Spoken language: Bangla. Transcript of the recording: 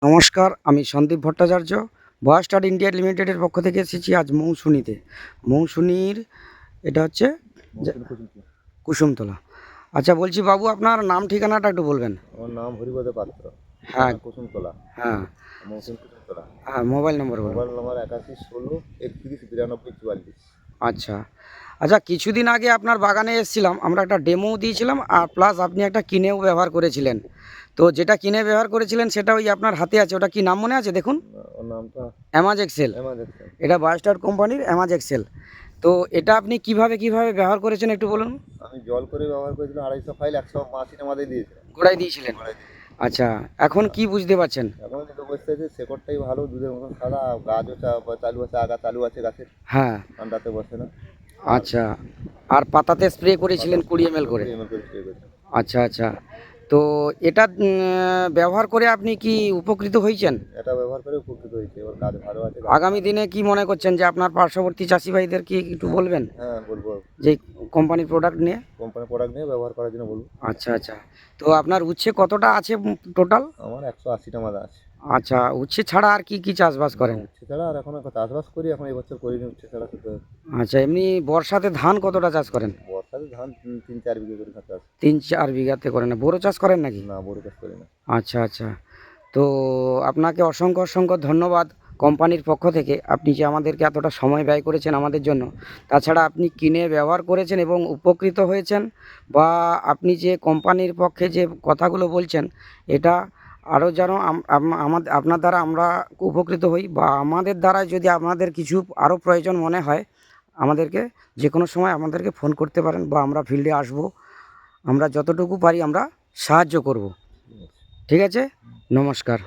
নমস্কার, আমি Sandip Bhattacharya. Voice star India লিমিটেডের পক্ষ থেকে এসেছি আজ মৌসুনিতে। মৌসুনির এটা হচ্ছে কুসুমতলা। আচ্ছা, বলছি বাবু, আপনার নাম ঠিকানাটা একটু বলবেন? আমার নাম হরিপদ পাত্র, হ্যাঁ, কুসুমতলা, হ্যাঁ, মৌসুম কুসুমতলা। হ্যাঁ, মোবাইল নম্বর বলুন। মোবাইল নম্বর 81 16 31 92 44। আচ্ছা, আচ্ছা, কিছুদিন আগে আপনার বাগানে এসেছিলাম, আমরা একটা ডেমো দিয়েছিলাম আর প্লাস আপনি একটা কিনেও ব্যবহার করেছিলেন। তো যেটা কিনে ব্যবহার করেছিলেন সেটা ওই আপনার হাতে আছে, ওটা কি নাম মনে আছে? দেখুন, ওর নামটা অ্যামাজ এক্সেল। এমার্জেন্সি। এটা বায়োস্টার কোম্পানির অ্যামাজ এক্সেল। তো এটা আপনি কিভাবে ব্যবহার করেছেন একটু বলুন। আমি জল করে ব্যবহার করেছিলাম, 250 ফাইল 180 আমাদের দিয়েছিলাম, গোড়ায় দিয়েছিলেন? ঘরে দিয়েছি। আচ্ছা, এখন কি বুঝতে পারছেন? এখন যেটা বুঝতে হচ্ছে শেকড়টাই ভালো, দুধের মতন সাদা, গাছও চালু আছে, আগা চালু আছে গাছের, হ্যাঁ, ঠান্ডাতে বসে না। আচ্ছা। আর পাতাতে স্প্রে করেছিলেন 20 ml করে? 20 ml করে স্প্রে করেছি। আচ্ছা, আচ্ছা। তো এটা ব্যবহার করে আপনি কি উপকৃত হয়েছেন? এটা ব্যবহার করে উপকৃত হয়েছে, এবার কাজ ভালো আছে। আগামী দিনে কি মনে করছেন যে আপনার পার্শ্ববর্তী চাষি ভাইদের কি একটু বলবেন হ্যাঁ, বলবো। যে কোম্পানির প্রোডাক্ট নিয়ে? কোম্পানির প্রোডাক্ট নিয়ে ব্যবহার করার জন্য বলবো। আচ্ছা, আচ্ছা। তো আপনার উচ্ছে কতটা আছে টোটাল? আমার 180টা মাদা আছে। আচ্ছা, উচ্ছে ছাড়া আর কি কি চাষবাস করেন? উচ্ছে ছাড়া আর এখন চাষবাস করি, এখন এবছর করিনি উচ্ছে ছাড়া শুধু। আচ্ছা, এমনি বর্ষাতে ধান কতটা চাষ করেন? বর্ষাতে ধান 3-4 বিঘে করে চাষ। 3-4 বিঘাতে করেন? না বোরো চাষ করেন নাকি? না, বড় চাষ করি না। আচ্ছা, আচ্ছা। তো আপনাকে অসংখ্য অসংখ্য ধন্যবাদ কোম্পানির পক্ষ থেকে, আপনি যে আমাদেরকে এতটা সময় ব্যয় করেছেন আমাদের জন্য। তাছাড়া আপনি কিনে ব্যবহার করেছেন এবং উপকৃত হয়েছেন, বা আপনি যে কোম্পানির পক্ষে যে কথাগুলো বলছেন, এটা আরও যেন আমাদের আপনার দ্বারা আমরা উপকৃত হই, বা আমাদের দ্বারা যদি আপনাদের কিছু আরও প্রয়োজন মনে হয়, আমাদেরকে যে কোনো সময় আমাদেরকে ফোন করতে পারেন, বা আমরা ফিল্ডে আসব। আমরা যতটুকু পারি আমরা সাহায্য করব। ঠিক আছে? নমস্কার।